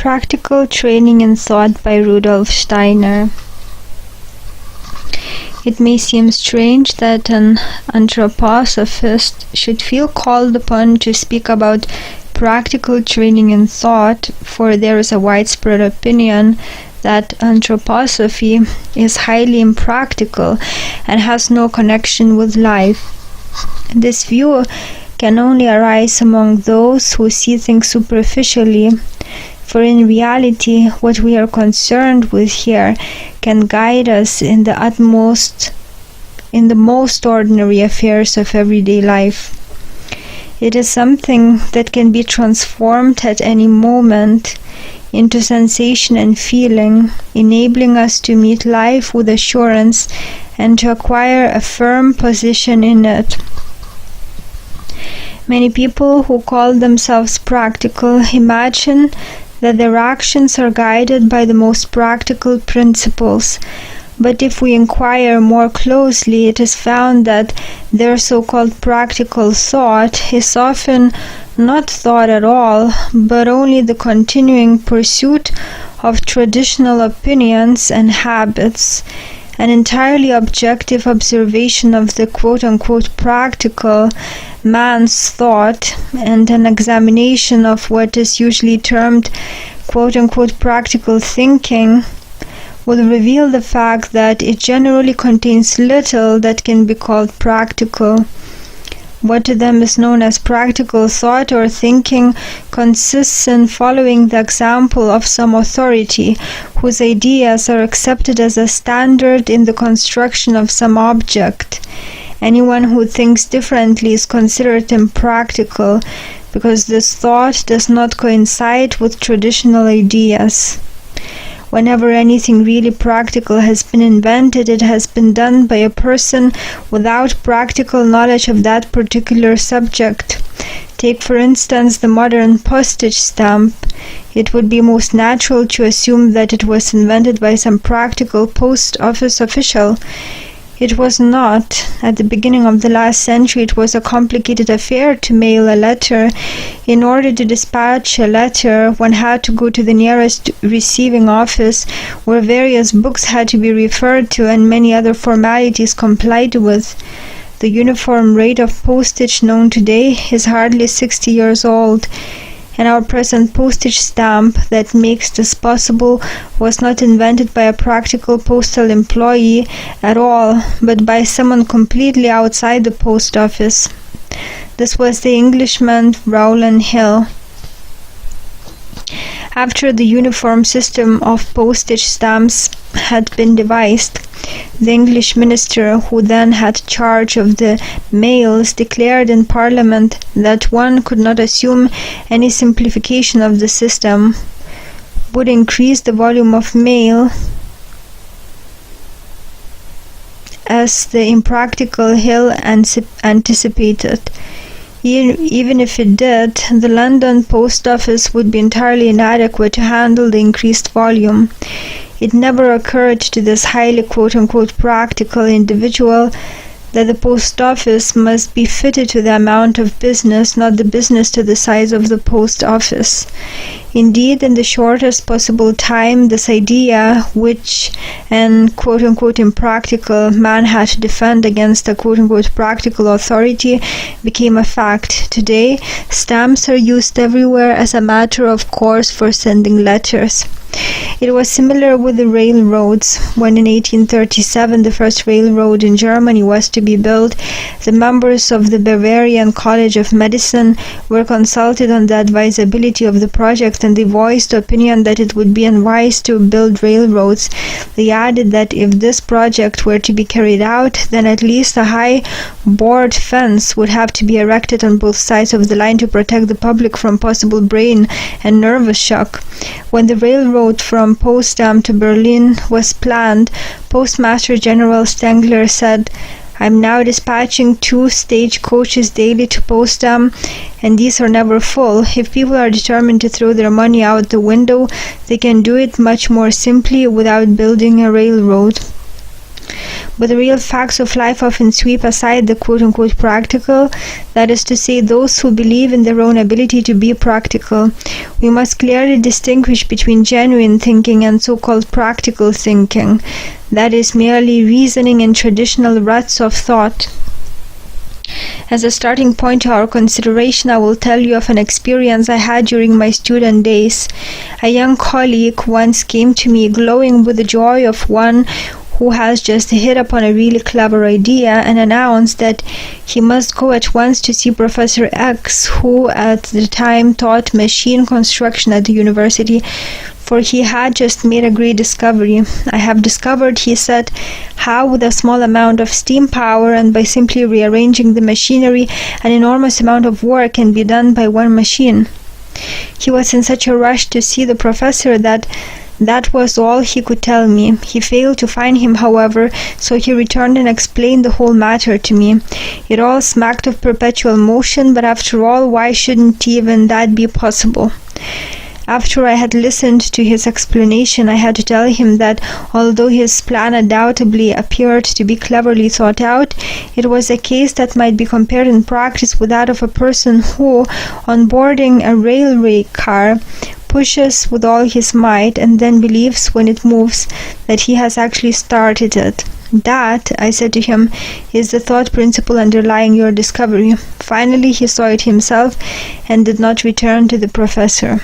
Practical Training in Thought by Rudolf Steiner. It may seem strange that an anthroposophist should feel called upon to speak about practical training in thought, for there is a widespread opinion that anthroposophy is highly impractical and has no connection with life. This view can only arise among those who see things superficially, for in reality what we are concerned with here can guide us in the most ordinary affairs of everyday life. It is something that can be transformed at any moment into sensation and feeling, enabling us to meet life with assurance and to acquire a firm position in it. Many people who call themselves practical imagine that their actions are guided by the most practical principles, but if we inquire more closely, it is found that their so-called practical thought is often not thought at all, but only the continuing pursuit of traditional opinions and habits, an entirely objective observation of the quote-unquote practical man's thought, and an examination of what is usually termed quote-unquote practical thinking will reveal the fact that it generally contains little that can be called practical. What to them is known as practical thought or thinking consists in following the example of some authority whose ideas are accepted as a standard in the construction of some object. Anyone who thinks differently is considered impractical because this thought does not coincide with traditional ideas. Whenever anything really practical has been invented, it has been done by a person without practical knowledge of that particular subject. Take, for instance, the modern postage stamp. It would be most natural to assume that it was invented by some practical post office official. It was not. At the beginning of the last century, it was a complicated affair to mail a letter. In order to dispatch a letter, one had to go to the nearest receiving office, where various books had to be referred to and many other formalities complied with. The uniform rate of postage known today is hardly 60 years old, and our present postage stamp that makes this possible was not invented by a practical postal employee at all, but by someone completely outside the post office. This was the Englishman Rowland Hill. After the uniform system of postage stamps had been devised, the English minister, who then had charge of the mails, declared in Parliament that one could not assume any simplification of the system would increase the volume of mail, as the impractical Hill anticipated. Even if it did, the London post office would be entirely inadequate to handle the increased volume. It never occurred to this highly quote-unquote practical individual that the post office must be fitted to the amount of business, not the business to the size of the post office. Indeed, in the shortest possible time, this idea, which an quote-unquote impractical man had to defend against a quote-unquote practical authority, became a fact. Today, stamps are used everywhere as a matter of course for sending letters. It was similar with the railroads. When in 1837 the first railroad in Germany was to be built, the members of the Bavarian College of Medicine were consulted on the advisability of the project, and they voiced the opinion that it would be unwise to build railroads. They added that if this project were to be carried out, then at least a high board fence would have to be erected on both sides of the line to protect the public from possible brain and nervous shock. When the railroad from Potsdam to Berlin was planned, Postmaster General Stengler said, "I'm now dispatching 2 stage coaches daily to Potsdam, and these are never full. If people are determined to throw their money out the window, they can do it much more simply without building a railroad." But the real facts of life often sweep aside the quote-unquote practical, that is to say, those who believe in their own ability to be practical. We must clearly distinguish between genuine thinking and so-called practical thinking, that is merely reasoning in traditional ruts of thought. As a starting point to our consideration, I will tell you of an experience I had during my student days. A young colleague once came to me glowing with the joy of one who has just hit upon a really clever idea and announced that he must go at once to see Professor X, who at the time taught machine construction at the university, for he had just made a great discovery. I have discovered, he said, how with a small amount of steam power and by simply rearranging the machinery, an enormous amount of work can be done by one machine. He was in such a rush to see the professor that was all he could tell me. He failed to find him, however, so he returned and explained the whole matter to me. It all smacked of perpetual motion, but after all, why shouldn't even that be possible? After I had listened to his explanation, I had to tell him that although his plan undoubtedly appeared to be cleverly thought out, it was a case that might be compared in practice with that of a person who, on boarding a railway car, pushes with all his might and then believes when it moves that he has actually started it. That, I said to him, is the thought principle underlying your discovery. Finally, he saw it himself and did not return to the professor.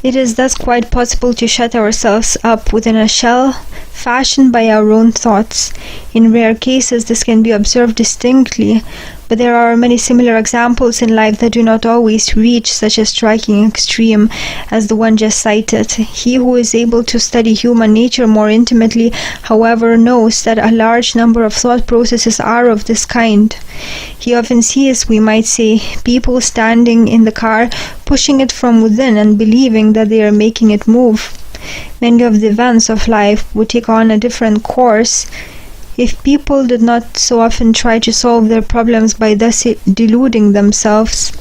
It is thus quite possible to shut ourselves up within a shell fashioned by our own thoughts. In rare cases, this can be observed distinctly, but there are many similar examples in life that do not always reach such a striking extreme as the one just cited. He who is able to study human nature more intimately, however, knows that a large number of thought processes are of this kind. He often sees, we might say, people standing in the car, pushing it from within and believing that they are making it move. Many of the events of life would take on a different course if people did not so often try to solve their problems by thus deluding themselves.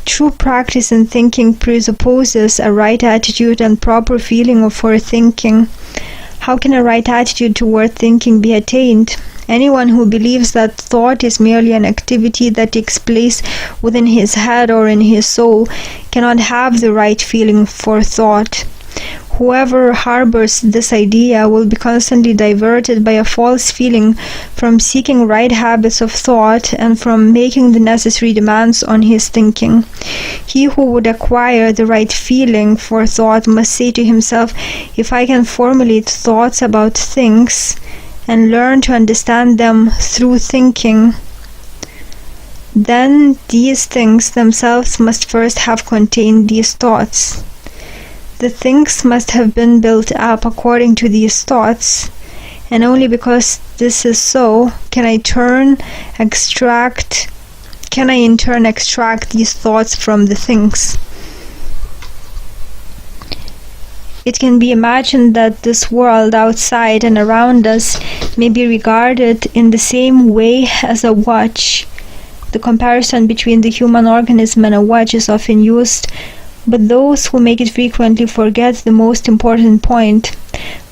True practice in thinking presupposes a right attitude and proper feeling for thinking. How can a right attitude toward thinking be attained? Anyone who believes that thought is merely an activity that takes place within his head or in his soul cannot have the right feeling for thought. Whoever harbors this idea will be constantly diverted by a false feeling from seeking right habits of thought and from making the necessary demands on his thinking. He who would acquire the right feeling for thought must say to himself, if I can formulate thoughts about things and learn to understand them through thinking, then these things themselves must first have contained these thoughts. The things must have been built up according to these thoughts, and only because this is so can I in turn extract these thoughts from the things. It can be imagined that this world outside and around us may be regarded in the same way as a watch. The comparison between the human organism and a watch is often used, but those who make it frequently forget the most important point.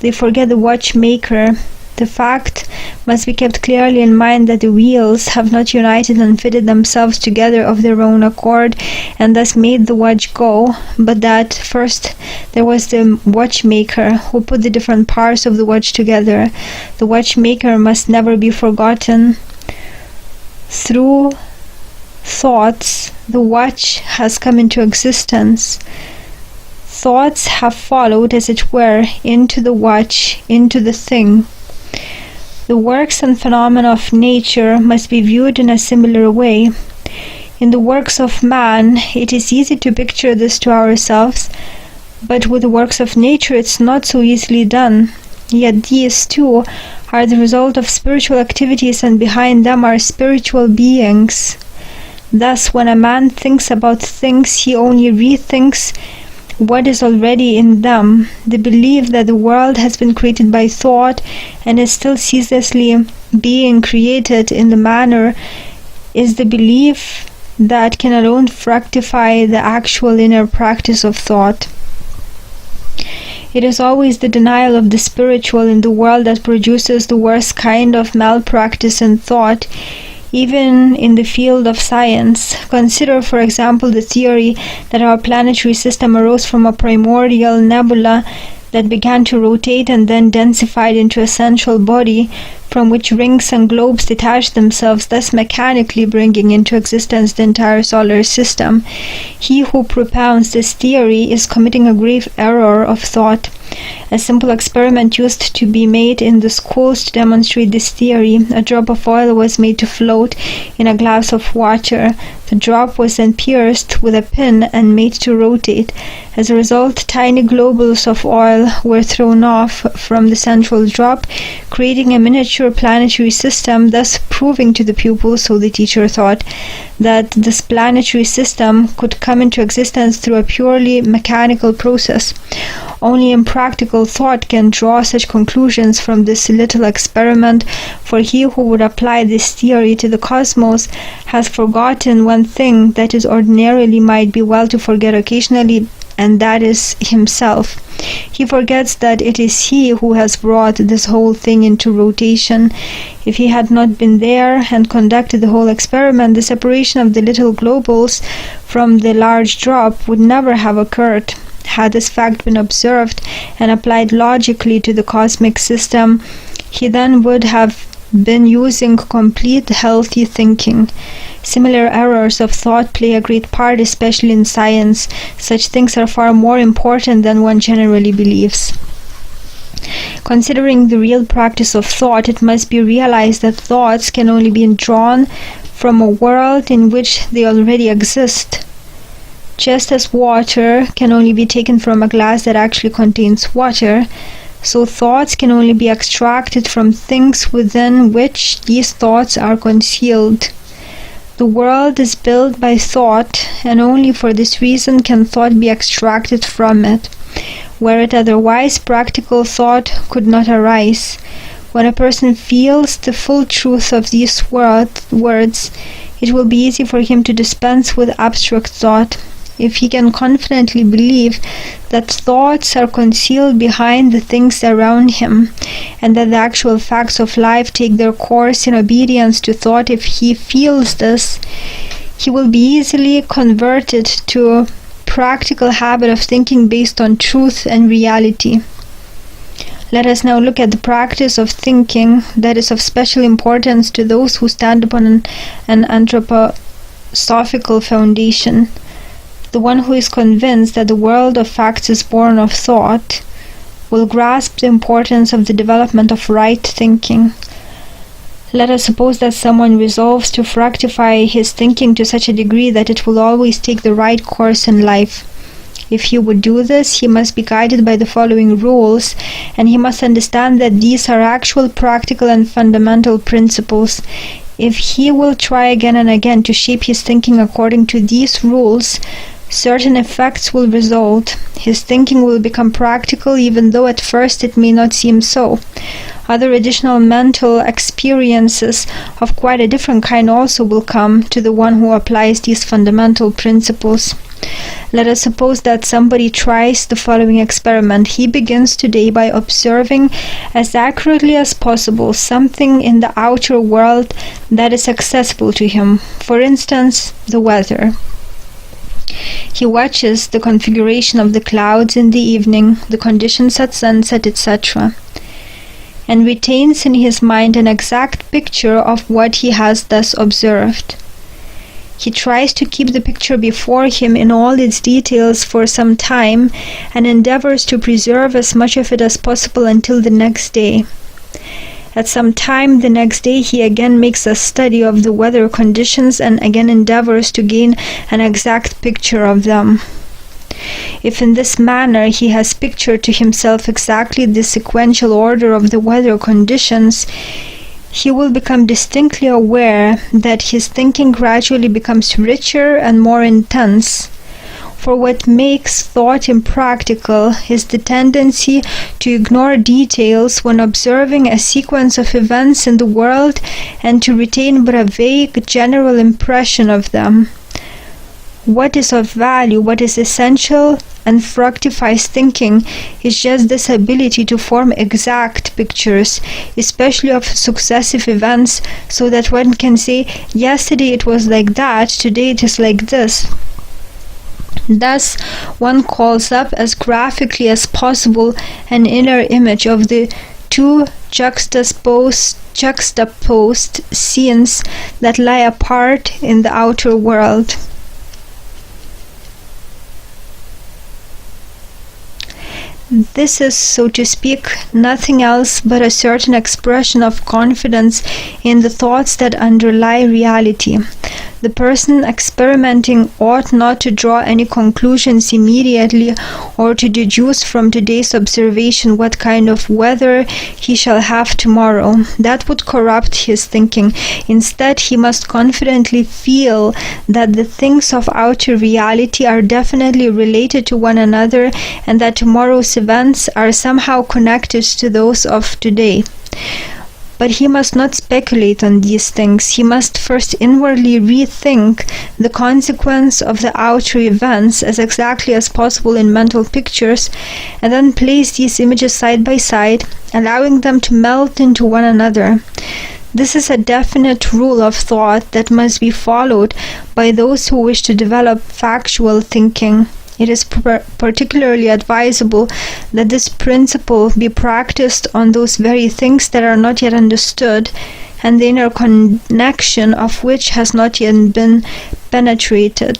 They forget the watchmaker. The fact must be kept clearly in mind that the wheels have not united and fitted themselves together of their own accord and thus made the watch go, but that first there was the watchmaker who put the different parts of the watch together. The watchmaker must never be forgotten. Through thoughts, the watch has come into existence. Thoughts have followed, as it were, into the watch, into the thing. The works and phenomena of nature must be viewed in a similar way. In the works of man, it is easy to picture this to ourselves, but with the works of nature it's not so easily done. Yet these too are the result of spiritual activities, and behind them are spiritual beings. Thus, when a man thinks about things, he only rethinks what is already in them. The belief that the world has been created by thought and is still ceaselessly being created in the manner is the belief that can alone fructify the actual inner practice of thought. It is always the denial of the spiritual in the world that produces the worst kind of malpractice in thought, even in the field of science. Consider, for example, the theory that our planetary system arose from a primordial nebula that began to rotate and then densified into a central body from which rings and globes detached themselves, thus mechanically bringing into existence the entire solar system. He who propounds this theory is committing a grave error of thought. A simple experiment used to be made in the schools to demonstrate this theory. A drop of oil was made to float in a glass of water. The drop was then pierced with a pin and made to rotate. As a result, tiny globules of oil were thrown off from the central drop, creating a miniature planetary system, thus proving to the pupils, so the teacher thought, that this planetary system could come into existence through a purely mechanical process. Only impractical thought can draw such conclusions from this little experiment, for he who would apply this theory to the cosmos has forgotten one thing that is ordinarily might be well to forget occasionally, and that is himself. He forgets that it is he who has brought this whole thing into rotation. If he had not been there and conducted the whole experiment, the separation of the little globules from the large drop would never have occurred. Had this fact been observed and applied logically to the cosmic system, he then would have been using complete healthy thinking. Similar errors of thought play a great part, especially in science. Such things are far more important than one generally believes. Considering the real practice of thought, it must be realized that thoughts can only be drawn from a world in which they already exist. Just as water can only be taken from a glass that actually contains water, so thoughts can only be extracted from things within which these thoughts are concealed. The world is built by thought, and only for this reason can thought be extracted from it. Were it otherwise, practical thought could not arise. When a person feels the full truth of these words, it will be easy for him to dispense with abstract thought. If he can confidently believe that thoughts are concealed behind the things around him, and that the actual facts of life take their course in obedience to thought, if he feels this, he will be easily converted to a practical habit of thinking based on truth and reality. Let us now look at the practice of thinking that is of special importance to those who stand upon an anthroposophical foundation. The one who is convinced that the world of facts is born of thought will grasp the importance of the development of right thinking. Let us suppose that someone resolves to fructify his thinking to such a degree that it will always take the right course in life. If he would do this, he must be guided by the following rules, and he must understand that these are actual practical and fundamental principles. If he will try again and again to shape his thinking according to these rules, certain effects will result. His thinking will become practical, even though at first it may not seem so. Other additional mental experiences of quite a different kind also will come to the one who applies these fundamental principles. Let us suppose that somebody tries the following experiment. He begins today by observing as accurately as possible something in the outer world that is accessible to him. For instance, the weather. He watches the configuration of the clouds in the evening, the conditions at sunset, etc., and retains in his mind an exact picture of what he has thus observed. He tries to keep the picture before him in all its details for some time, and endeavors to preserve as much of it as possible until the next day. At some time the next day he again makes a study of the weather conditions and again endeavors to gain an exact picture of them. If in this manner he has pictured to himself exactly the sequential order of the weather conditions, he will become distinctly aware that his thinking gradually becomes richer and more intense. For what makes thought impractical is the tendency to ignore details when observing a sequence of events in the world and to retain but a vague general impression of them. What is of value, what is essential and fructifies thinking is just this ability to form exact pictures, especially of successive events, so that one can say, yesterday it was like that, today it is like this. Thus, one calls up as graphically as possible an inner image of the two juxtaposed scenes that lie apart in the outer world. This is, so to speak, nothing else but a certain expression of confidence in the thoughts that underlie reality. The person experimenting ought not to draw any conclusions immediately or to deduce from today's observation what kind of weather he shall have tomorrow. That would corrupt his thinking. Instead, he must confidently feel that the things of outer reality are definitely related to one another and that tomorrow's events are somehow connected to those of today. But he must not speculate on these things. He must first inwardly rethink the consequence of the outer events as exactly as possible in mental pictures, and then place these images side by side, allowing them to melt into one another. This is a definite rule of thought that must be followed by those who wish to develop factual thinking. It is particularly advisable that this principle be practiced on those very things that are not yet understood, and the inner connection of which has not yet been penetrated.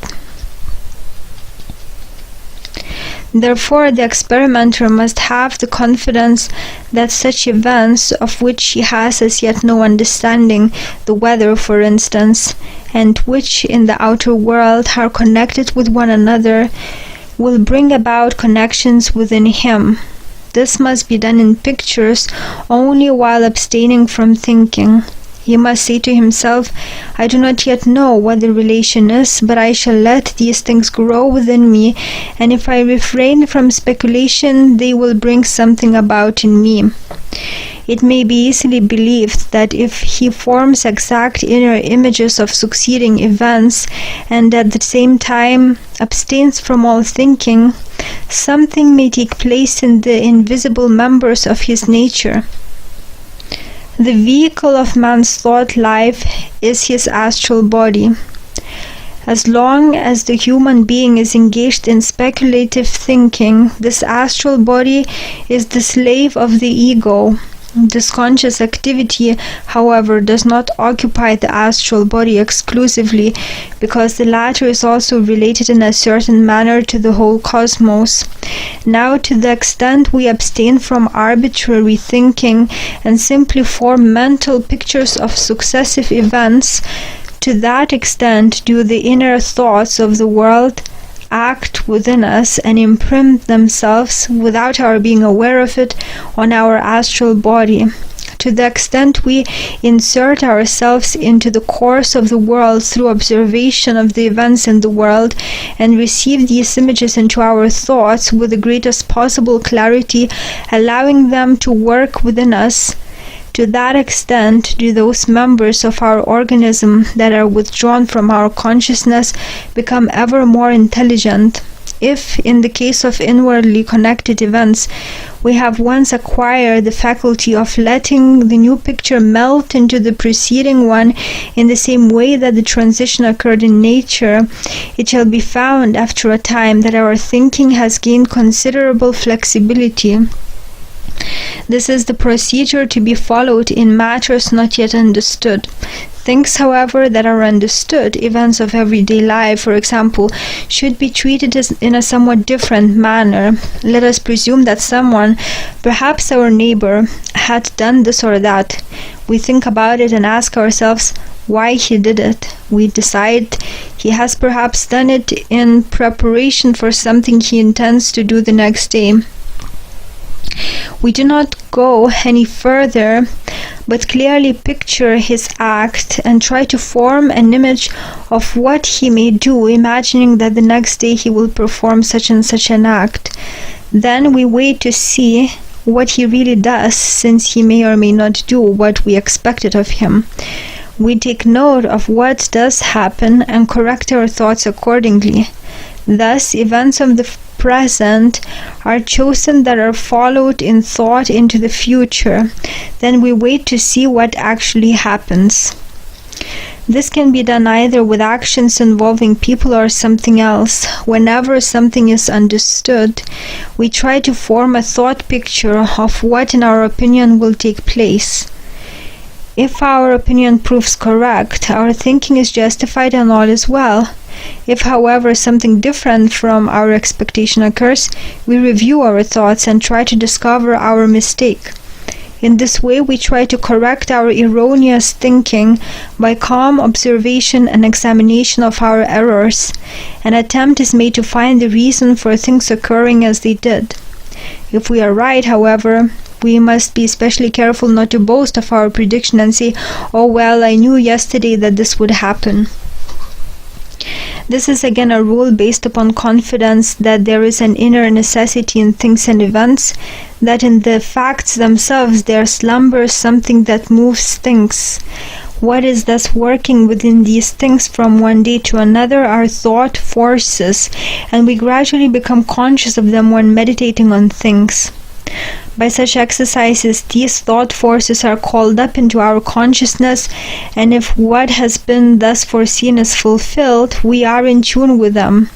Therefore, the experimenter must have the confidence that such events, of which he has as yet no understanding, the weather for instance, and which in the outer world are connected with one another, will bring about connections within him. This must be done in pictures only while abstaining from thinking. He must say to himself, I do not yet know what the relation is, but I shall let these things grow within me, and if I refrain from speculation, they will bring something about in me. It may be easily believed that if he forms exact inner images of succeeding events, and at the same time abstains from all thinking, something may take place in the invisible members of his nature. The vehicle of man's thought life is his astral body. As long as the human being is engaged in speculative thinking, this astral body is the slave of the ego. This conscious activity, however, does not occupy the astral body exclusively, because the latter is also related in a certain manner to the whole cosmos. Now, to the extent we abstain from arbitrary thinking and simply form mental pictures of successive events, to that extent do the inner thoughts of the world act within us and imprint themselves, without our being aware of it, on our astral body. To the extent we insert ourselves into the course of the world through observation of the events in the world, and receive these images into our thoughts with the greatest possible clarity, allowing them to work within us, to that extent do those members of our organism that are withdrawn from our consciousness become ever more intelligent. If, in the case of inwardly connected events, we have once acquired the faculty of letting the new picture melt into the preceding one in the same way that the transition occurred in nature, it shall be found after a time that our thinking has gained considerable flexibility. This is the procedure to be followed in matters not yet understood. Things, however, that are understood, events of everyday life, for example, should be treated in a somewhat different manner. Let us presume that someone, perhaps our neighbor, had done this or that. We think about it and ask ourselves why he did it. We decide he has perhaps done it in preparation for something he intends to do the next day. We do not go any further, but clearly picture his act and try to form an image of what he may do, imagining that the next day he will perform such and such an act. Then we wait to see what he really does, since he may or may not do what we expected of him. We take note of what does happen and correct our thoughts accordingly. Thus, events of the present are chosen that are followed in thought into the future. Then we wait to see what actually happens. This can be done either with actions involving people or something else. Whenever something is understood, we try to form a thought picture of what, in our opinion, will take place. If our opinion proves correct, our thinking is justified and all is well. If, however, something different from our expectation occurs, we review our thoughts and try to discover our mistake. In this way, we try to correct our erroneous thinking by calm observation and examination of our errors. An attempt is made to find the reason for things occurring as they did. If we are right, however, we must be especially careful not to boast of our prediction and say, "Oh well, I knew yesterday that this would happen." This is again a rule based upon confidence that there is an inner necessity in things and events, that in the facts themselves there slumbers something that moves things. What is thus working within these things from one day to another are thought forces, and we gradually become conscious of them when meditating on things. By such exercises, these thought forces are called up into our consciousness, and if what has been thus foreseen is fulfilled, we are in tune with them.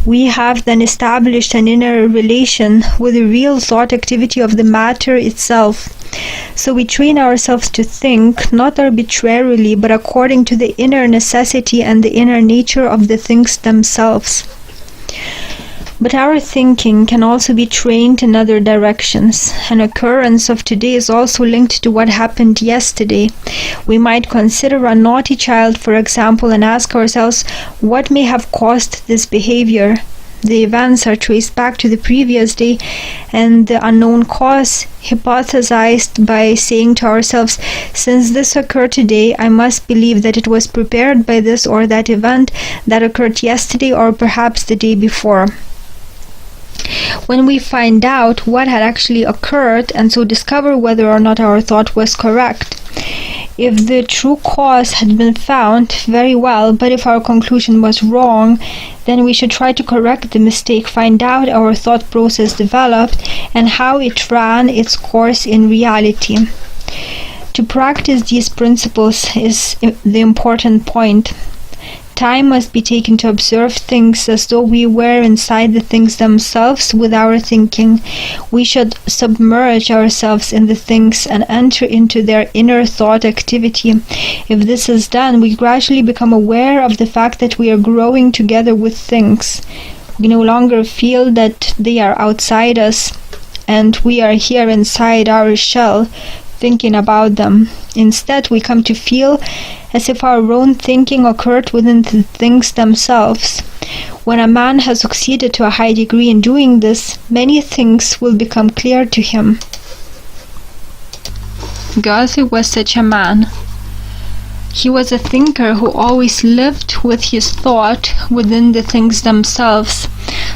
We have then established an inner relation with the real thought activity of the matter itself. So we train ourselves to think, not arbitrarily, but according to the inner necessity and the inner nature of the things themselves. But our thinking can also be trained in other directions. An occurrence of today is also linked to what happened yesterday. We might consider a naughty child, for example, and ask ourselves what may have caused this behavior. The events are traced back to the previous day, and the unknown cause hypothesized by saying to ourselves, since this occurred today, I must believe that it was prepared by this or that event that occurred yesterday or perhaps the day before. When we find out what had actually occurred and so discover whether or not our thought was correct. If the true cause had been found, very well, but if our conclusion was wrong, then we should try to correct the mistake, find out our thought process developed and how it ran its course in reality. To practice these principles is the important point. Time must be taken to observe things as though we were inside the things themselves with our thinking. We should submerge ourselves in the things and enter into their inner thought activity. If this is done, we gradually become aware of the fact that we are growing together with things. We no longer feel that they are outside us and we are here inside our shell, thinking about them. Instead, we come to feel as if our own thinking occurred within the things themselves. When a man has succeeded to a high degree in doing this, many things will become clear to him. Goethe was such a man. He was a thinker who always lived with his thought within the things themselves.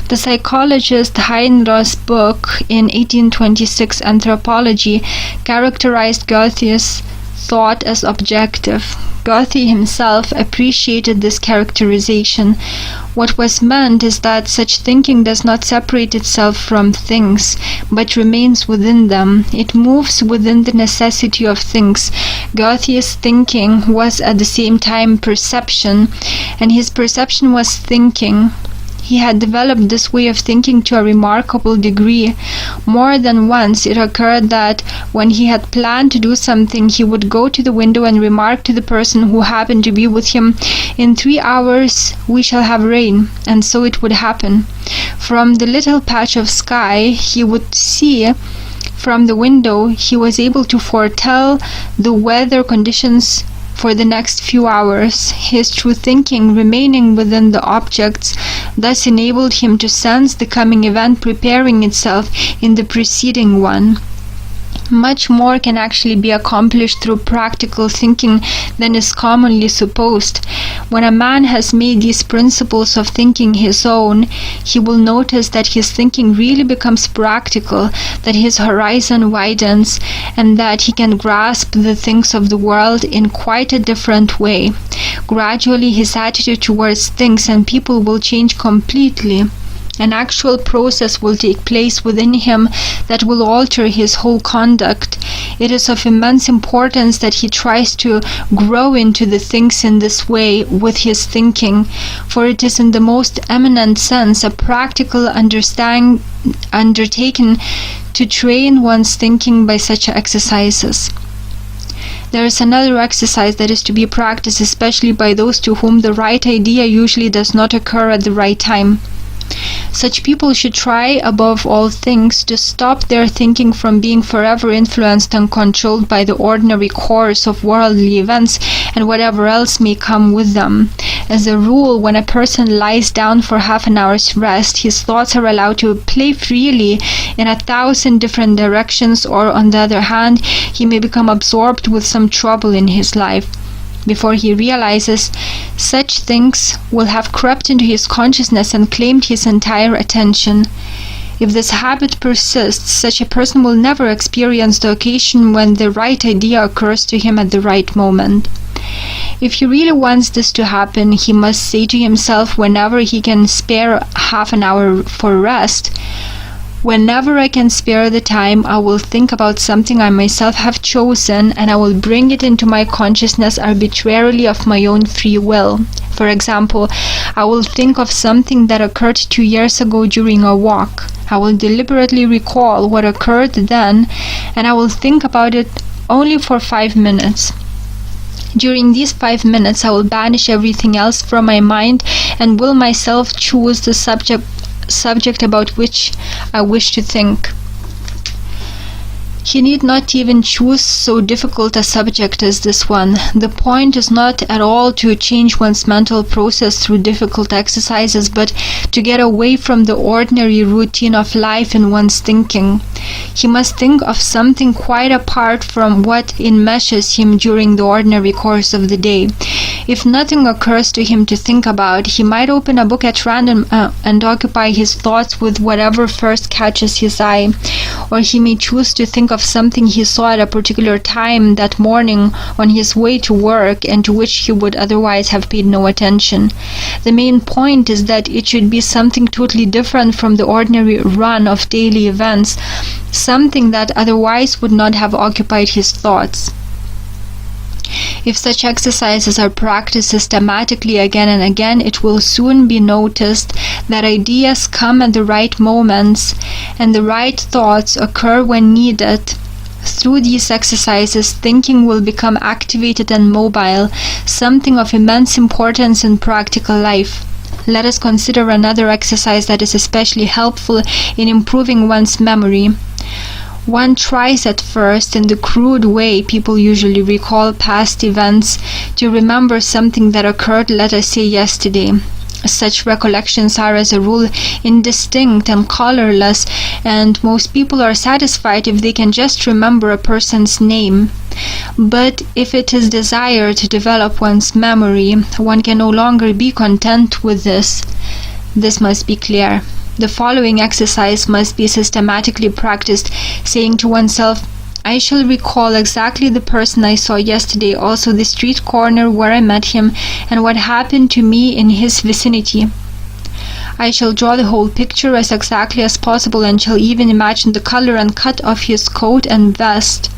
The psychologist Heinroth's book in 1826, Anthropology, characterized Goethe's thought as objective. Goethe himself appreciated this characterization. What was meant is that such thinking does not separate itself from things, but remains within them. It moves within the necessity of things. Goethe's thinking was at the same time perception, and his perception was thinking. He had developed this way of thinking to a remarkable degree. More than once it occurred that when he had planned to do something, he would go to the window and remark to the person who happened to be with him, "In 3 hours we shall have rain," and so it would happen. From the little patch of sky he would see from the window, he was able to foretell the weather conditions for the next few hours. His true thinking, remaining within the objects, thus enabled him to sense the coming event preparing itself in the preceding one. Much more can actually be accomplished through practical thinking than is commonly supposed. When a man has made these principles of thinking his own, he will notice that his thinking really becomes practical, that his horizon widens, and that he can grasp the things of the world in quite a different way. Gradually, his attitude towards things and people will change completely. An actual process will take place within him that will alter his whole conduct. It is of immense importance that he tries to grow into the things in this way with his thinking, for it is in the most eminent sense a practical undertaking to train one's thinking by such exercises. There is another exercise that is to be practiced especially by those to whom the right idea usually does not occur at the right time. Such people should try, above all things, to stop their thinking from being forever influenced and controlled by the ordinary course of worldly events and whatever else may come with them. As a rule, when a person lies down for half an hour's rest, his thoughts are allowed to play freely in 1,000 different directions, or on the other hand, he may become absorbed with some trouble in his life. Before he realizes, such things will have crept into his consciousness and claimed his entire attention. If this habit persists, such a person will never experience the occasion when the right idea occurs to him at the right moment. If he really wants this to happen, he must say to himself whenever he can spare half an hour for rest, "Whenever I can spare the time, I will think about something I myself have chosen, and I will bring it into my consciousness arbitrarily of my own free will. For example, I will think of something that occurred 2 years ago during a walk. I will deliberately recall what occurred then, and I will think about it only for 5 minutes. During these 5 minutes, I will banish everything else from my mind and will myself choose the subject about which I wish to think." He need not even choose so difficult a subject as this one. The point is not at all to change one's mental process through difficult exercises, but to get away from the ordinary routine of life in one's thinking. He must think of something quite apart from what enmeshes him during the ordinary course of the day. If nothing occurs to him to think about, he might open a book at random and occupy his thoughts with whatever first catches his eye. Or he may choose to think of something he saw at a particular time that morning on his way to work and to which he would otherwise have paid no attention. The main point is that it should be something totally different from the ordinary run of daily events, something that otherwise would not have occupied his thoughts. If such exercises are practiced systematically again and again, it will soon be noticed that ideas come at the right moments and the right thoughts occur when needed. Through these exercises, thinking will become activated and mobile, something of immense importance in practical life. Let us consider another exercise that is especially helpful in improving one's memory. One tries at first, in the crude way people usually recall past events, to remember something that occurred, let us say, yesterday. Such recollections are as a rule indistinct and colorless, and most people are satisfied if they can just remember a person's name. But if it is desired to develop one's memory, one can no longer be content with this. This must be clear. The following exercise must be systematically practiced, saying to oneself, "I shall recall exactly the person I saw yesterday, also the street corner where I met him, and what happened to me in his vicinity. I shall draw the whole picture as exactly as possible, and shall even imagine the color and cut of his coat and vest."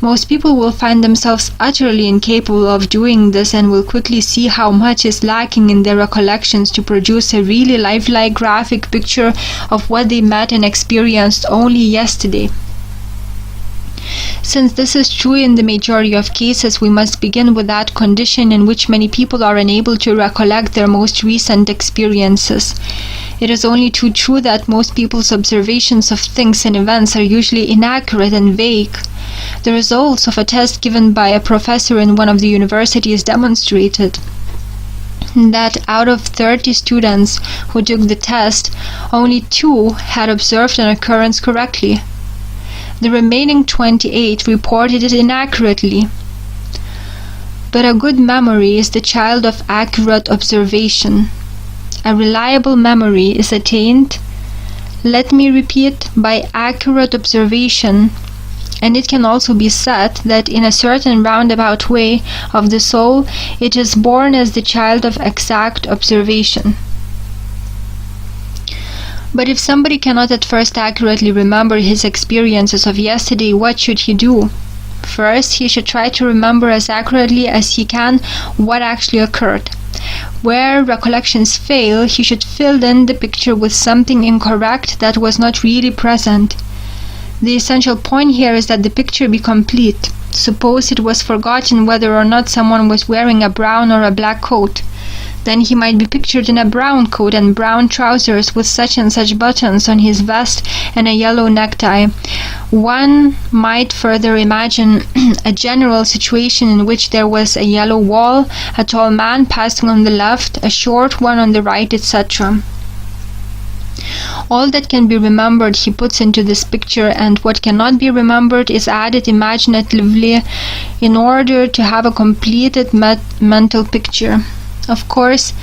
Most people will find themselves utterly incapable of doing this and will quickly see how much is lacking in their recollections to produce a really lifelike graphic picture of what they met and experienced only yesterday. Since this is true in the majority of cases, we must begin with that condition in which many people are unable to recollect their most recent experiences. It is only too true that most people's observations of things and events are usually inaccurate and vague. The results of a test given by a professor in one of the universities demonstrated that out of 30 students who took the test, only 2 had observed an occurrence correctly. The remaining 28 reported it inaccurately. But a good memory is the child of accurate observation. A reliable memory is attained, let me repeat, by accurate observation, and it can also be said that in a certain roundabout way of the soul, it is born as the child of exact observation. But if somebody cannot at first accurately remember his experiences of yesterday, what should he do? First, he should try to remember as accurately as he can what actually occurred. Where recollections fail, he should fill in the picture with something incorrect that was not really present. The essential point here is that the picture be complete. Suppose it was forgotten whether or not someone was wearing a brown or a black coat. Then he might be pictured in a brown coat and brown trousers with such and such buttons on his vest and a yellow necktie. One might further imagine a general situation in which there was a yellow wall, a tall man passing on the left, a short one on the right, etc. All that can be remembered he puts into this picture, and what cannot be remembered is added imaginatively in order to have a completed mental picture. Of course,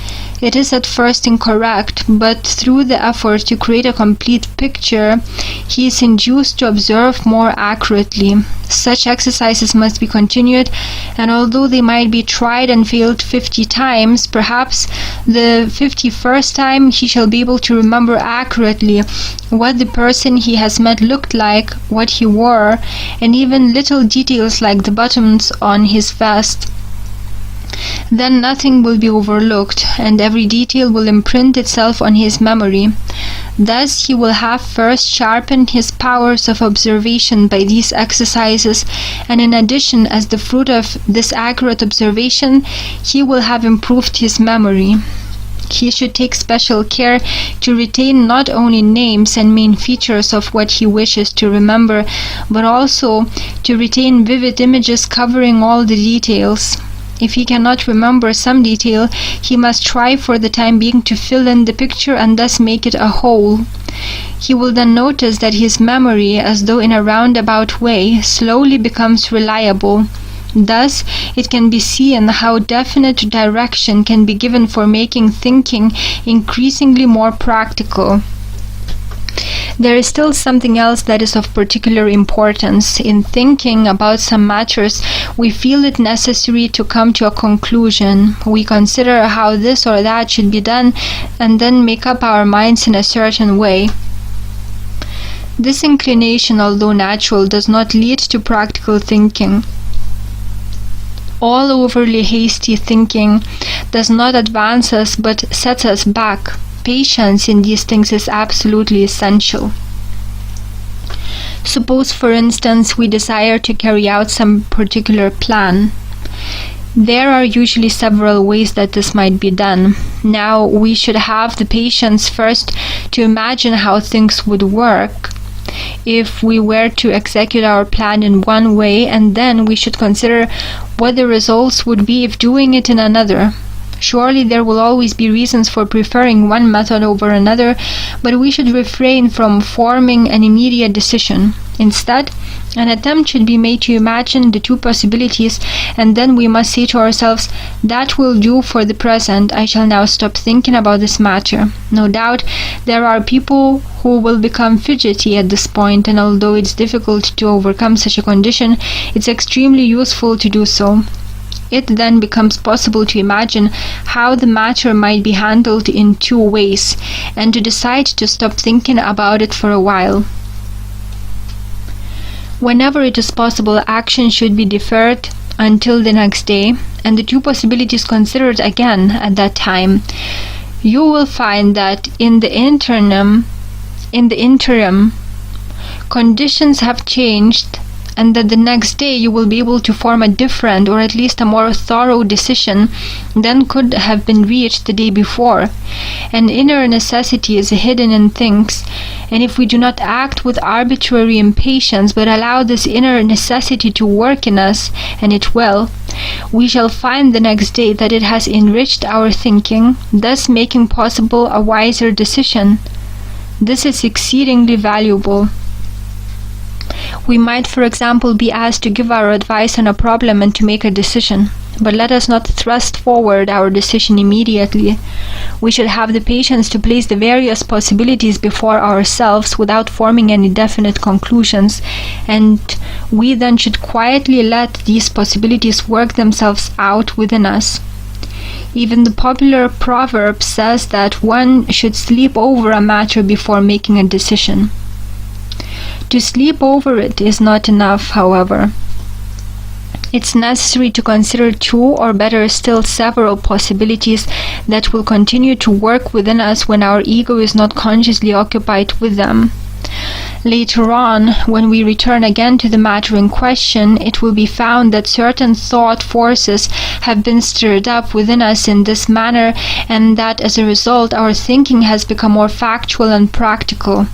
it is at first incorrect, but through the effort to create a complete picture, he is induced to observe more accurately. Such exercises must be continued, and although they might be tried and failed 50 times, perhaps the 51st time he shall be able to remember accurately what the person he has met looked like, what he wore, and even little details like the buttons on his vest. Then nothing will be overlooked, and every detail will imprint itself on his memory. Thus he will have first sharpened his powers of observation by these exercises, and in addition, as the fruit of this accurate observation, he will have improved his memory. He should take special care to retain not only names and main features of what he wishes to remember, but also to retain vivid images covering all the details. If he cannot remember some detail, he must try for the time being to fill in the picture and thus make it a whole. He will then notice that his memory, as though in a roundabout way, slowly becomes reliable. Thus, it can be seen how definite direction can be given for making thinking increasingly more practical. There is still something else that is of particular importance. In thinking about some matters, we feel it necessary to come to a conclusion. We consider how this or that should be done, and then make up our minds in a certain way. This inclination, although natural, does not lead to practical thinking. All overly hasty thinking does not advance us but sets us back. Patience in these things is absolutely essential. Suppose, for instance, we desire to carry out some particular plan. There are usually several ways that this might be done. Now, we should have the patience first to imagine how things would work if we were to execute our plan in one way, and then we should consider what the results would be if doing it in another. Surely there will always be reasons for preferring one method over another, but we should refrain from forming an immediate decision. Instead, an attempt should be made to imagine the two possibilities, and then we must say to ourselves, that will do for the present. I shall now stop thinking about this matter. No doubt there are people who will become fidgety at this point, and although it's difficult to overcome such a condition, it's extremely useful to do so. It then becomes possible to imagine how the matter might be handled in two ways, and to decide to stop thinking about it for a while. Whenever it is possible, action should be deferred until the next day, and the two possibilities considered again at that time. You will find that in the interim, conditions have changed, and that the next day you will be able to form a different, or at least a more thorough decision than could have been reached the day before. An inner necessity is hidden in things, and if we do not act with arbitrary impatience, but allow this inner necessity to work in us, and it will, we shall find the next day that it has enriched our thinking, thus making possible a wiser decision. This is exceedingly valuable. We might, for example, be asked to give our advice on a problem and to make a decision. But let us not thrust forward our decision immediately. We should have the patience to place the various possibilities before ourselves without forming any definite conclusions, and we then should quietly let these possibilities work themselves out within us. Even the popular proverb says that one should sleep over a matter before making a decision. To sleep over it is not enough, however. It's necessary to consider two, or better still, several possibilities that will continue to work within us when our ego is not consciously occupied with them. Later on, when we return again to the matter in question, it will be found that certain thought forces have been stirred up within us in this manner, and that as a result our thinking has become more factual and practical.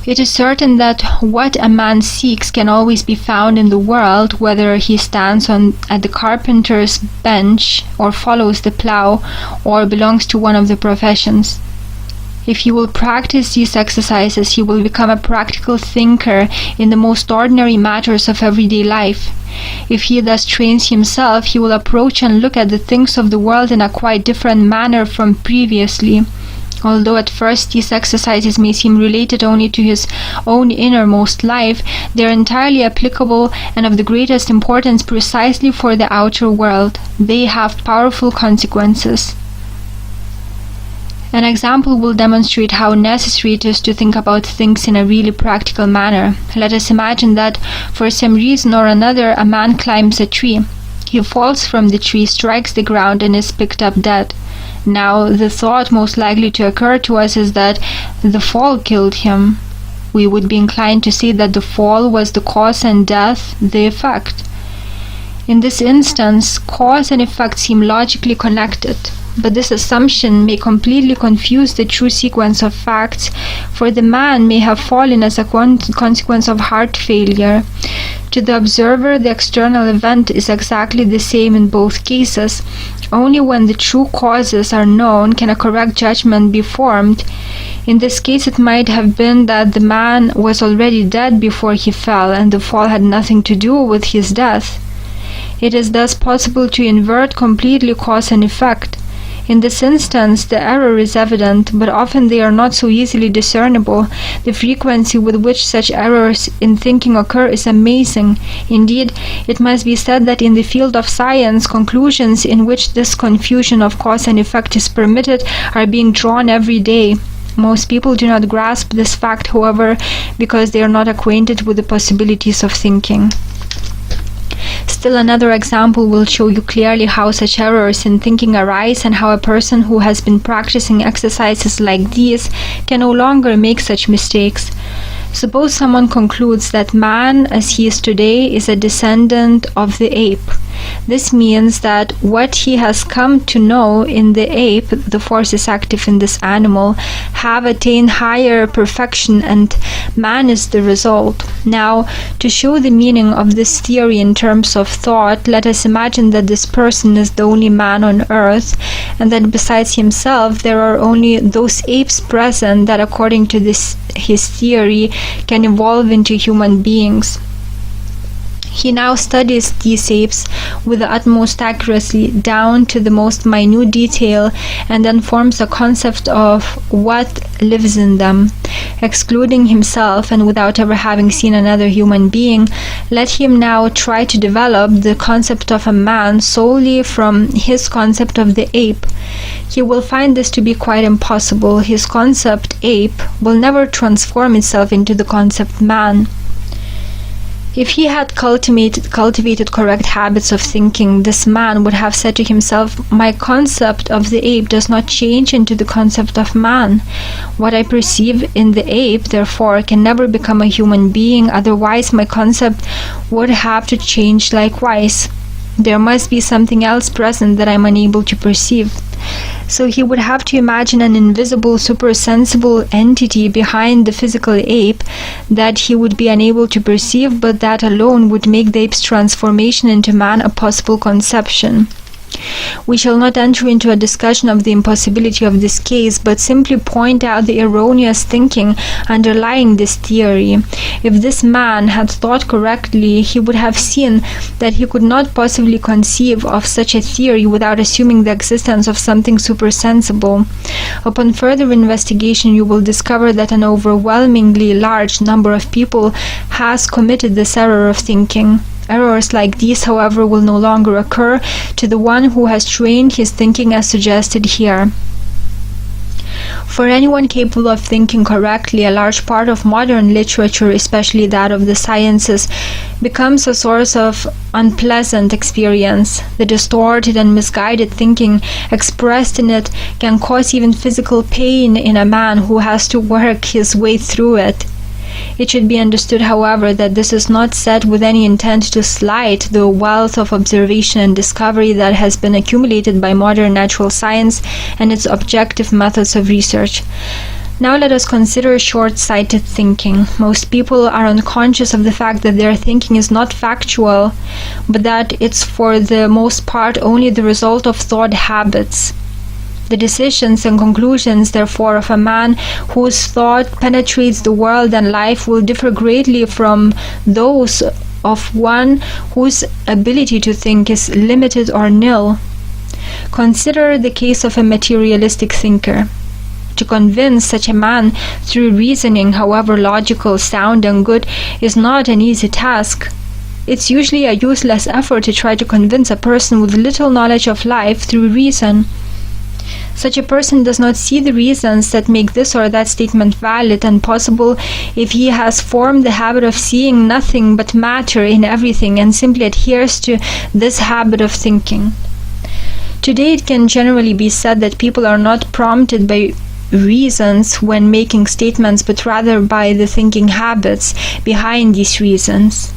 It is certain that what a man seeks can always be found in the world, whether he stands at the carpenter's bench, or follows the plough, or belongs to one of the professions. If he will practice these exercises, he will become a practical thinker in the most ordinary matters of everyday life. If he thus trains himself, he will approach and look at the things of the world in a quite different manner from previously. Although at first these exercises may seem related only to his own innermost life, they are entirely applicable and of the greatest importance precisely for the outer world. They have powerful consequences. An example will demonstrate how necessary it is to think about things in a really practical manner. Let us imagine that, for some reason or another, a man climbs a tree. He falls from the tree, strikes the ground, and is picked up dead. Now, the thought most likely to occur to us is that the fall killed him. We would be inclined to say that the fall was the cause and death the effect. In this instance, cause and effect seem logically connected, but this assumption may completely confuse the true sequence of facts, for the man may have fallen as a consequence of heart failure. To the observer, the external event is exactly the same in both cases. Only when the true causes are known can a correct judgment be formed. In this case, it might have been that the man was already dead before he fell, and the fall had nothing to do with his death. It is thus possible to invert completely cause and effect. In this instance, the error is evident, but often they are not so easily discernible. The frequency with which such errors in thinking occur is amazing. Indeed, it must be said that in the field of science, conclusions in which this confusion of cause and effect is permitted are being drawn every day. Most people do not grasp this fact, however, because they are not acquainted with the possibilities of thinking. Still another example will show you clearly how such errors in thinking arise, and how a person who has been practicing exercises like these can no longer make such mistakes. Suppose someone concludes that man, as he is today, is a descendant of the ape. This means that what he has come to know in the ape, the forces active in this animal, have attained higher perfection, and man is the result. Now, to show the meaning of this theory in terms of thought, let us imagine that this person is the only man on earth, and that besides himself there are only those apes present that, according to his theory, can evolve into human beings. He now studies these apes with the utmost accuracy down to the most minute detail, and then forms a concept of what lives in them. Excluding himself and without ever having seen another human being, let him now try to develop the concept of a man solely from his concept of the ape. He will find this to be quite impossible. His concept ape will never transform itself into the concept man. If he had cultivated correct habits of thinking, this man would have said to himself, "My concept of the ape does not change into the concept of man. What I perceive in the ape, therefore, can never become a human being, otherwise my concept would have to change likewise. There must be something else present that I am unable to perceive." So he would have to imagine an invisible, supersensible entity behind the physical ape that he would be unable to perceive, but that alone would make the ape's transformation into man a possible conception. We shall not enter into a discussion of the impossibility of this case, but simply point out the erroneous thinking underlying this theory. If this man had thought correctly, he would have seen that he could not possibly conceive of such a theory without assuming the existence of something supersensible. Upon further investigation, you will discover that an overwhelmingly large number of people has committed this error of thinking. Errors like these, however, will no longer occur to the one who has trained his thinking as suggested here. For anyone capable of thinking correctly, a large part of modern literature, especially that of the sciences, becomes a source of unpleasant experience. The distorted and misguided thinking expressed in it can cause even physical pain in a man who has to work his way through it. It should be understood, however, that this is not said with any intent to slight the wealth of observation and discovery that has been accumulated by modern natural science and its objective methods of research. Now let us consider short-sighted thinking. Most people are unconscious of the fact that their thinking is not factual, but that it's for the most part only the result of thought habits. The decisions and conclusions, therefore, of a man whose thought penetrates the world and life will differ greatly from those of one whose ability to think is limited or nil. Consider the case of a materialistic thinker. To convince such a man through reasoning, however logical, sound, and good, is not an easy task. It's usually a useless effort to try to convince a person with little knowledge of life through reason. Such a person does not see the reasons that make this or that statement valid and possible if he has formed the habit of seeing nothing but matter in everything and simply adheres to this habit of thinking. Today it can generally be said that people are not prompted by reasons when making statements, but rather by the thinking habits behind these reasons.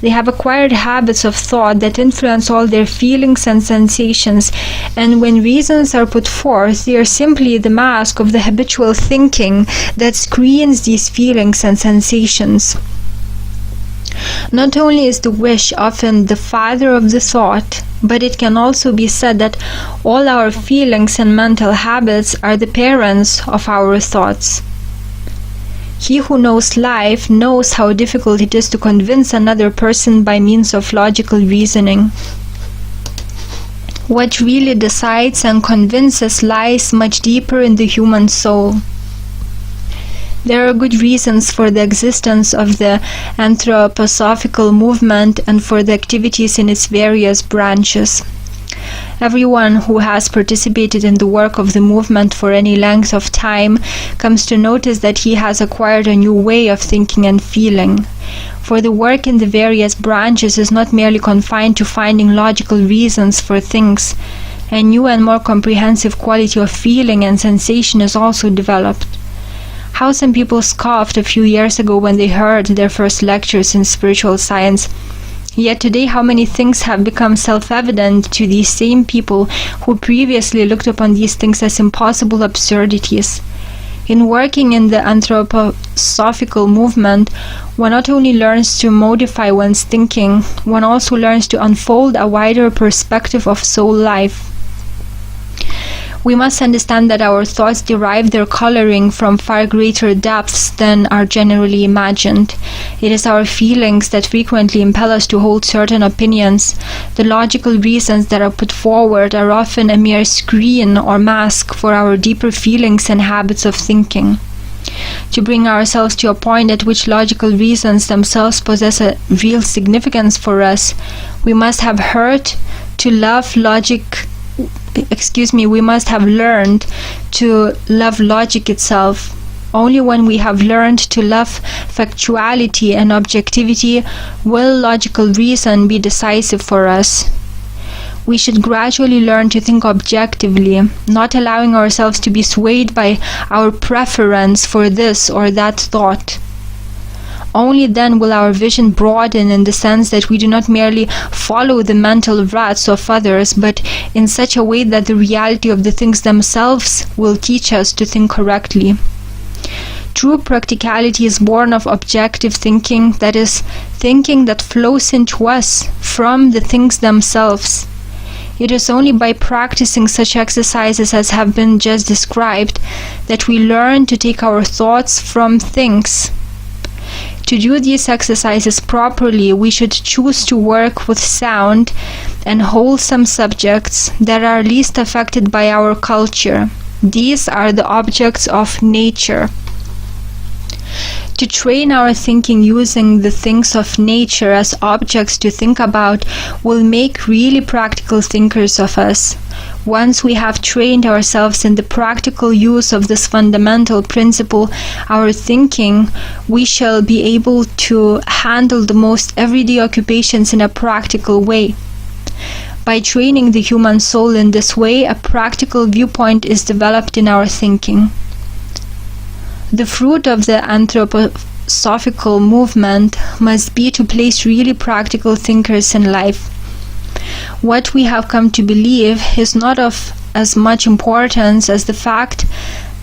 They have acquired habits of thought that influence all their feelings and sensations, and when reasons are put forth, they are simply the mask of the habitual thinking that screens these feelings and sensations. Not only is the wish often the father of the thought, but it can also be said that all our feelings and mental habits are the parents of our thoughts. He who knows life knows how difficult it is to convince another person by means of logical reasoning. What really decides and convinces lies much deeper in the human soul. There are good reasons for the existence of the anthroposophical movement and for the activities in its various branches. Everyone who has participated in the work of the movement for any length of time comes to notice that he has acquired a new way of thinking and feeling. For the work in the various branches is not merely confined to finding logical reasons for things. A new and more comprehensive quality of feeling and sensation is also developed. How some people scoffed a few years ago when they heard their first lectures in spiritual science. Yet today how many things have become self-evident to these same people who previously looked upon these things as impossible absurdities. In working in the anthroposophical movement, one not only learns to modify one's thinking, one also learns to unfold a wider perspective of soul life. We must understand that our thoughts derive their coloring from far greater depths than are generally imagined. It is our feelings that frequently impel us to hold certain opinions. The logical reasons that are put forward are often a mere screen or mask for our deeper feelings and habits of thinking. To bring ourselves to a point at which logical reasons themselves possess a real significance for us, we must have learned to love logic itself. Only when we have learned to love factuality and objectivity will logical reason be decisive for us. We should gradually learn to think objectively, not allowing ourselves to be swayed by our preference for this or that thought. Only then will our vision broaden in the sense that we do not merely follow the mental ruts of others, but in such a way that the reality of the things themselves will teach us to think correctly. True practicality is born of objective thinking, that is, thinking that flows into us from the things themselves. It is only by practicing such exercises as have been just described that we learn to take our thoughts from things. To do these exercises properly, we should choose to work with sound and wholesome subjects that are least affected by our culture. These are the objects of nature. To train our thinking using the things of nature as objects to think about will make really practical thinkers of us. Once we have trained ourselves in the practical use of this fundamental principle, our thinking, we shall be able to handle the most everyday occupations in a practical way. By training the human soul in this way, a practical viewpoint is developed in our thinking. The fruit of the anthroposophical movement must be to place really practical thinkers in life. What we have come to believe is not of as much importance as the fact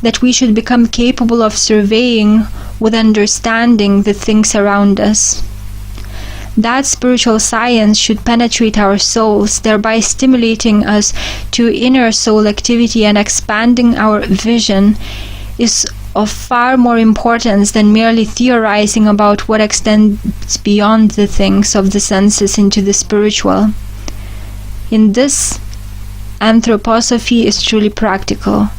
that we should become capable of surveying with understanding the things around us. That spiritual science should penetrate our souls, thereby stimulating us to inner soul activity and expanding our vision, is of far more importance than merely theorizing about what extends beyond the things of the senses into the spiritual. In this, anthroposophy is truly practical.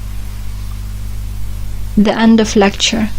The end of lecture.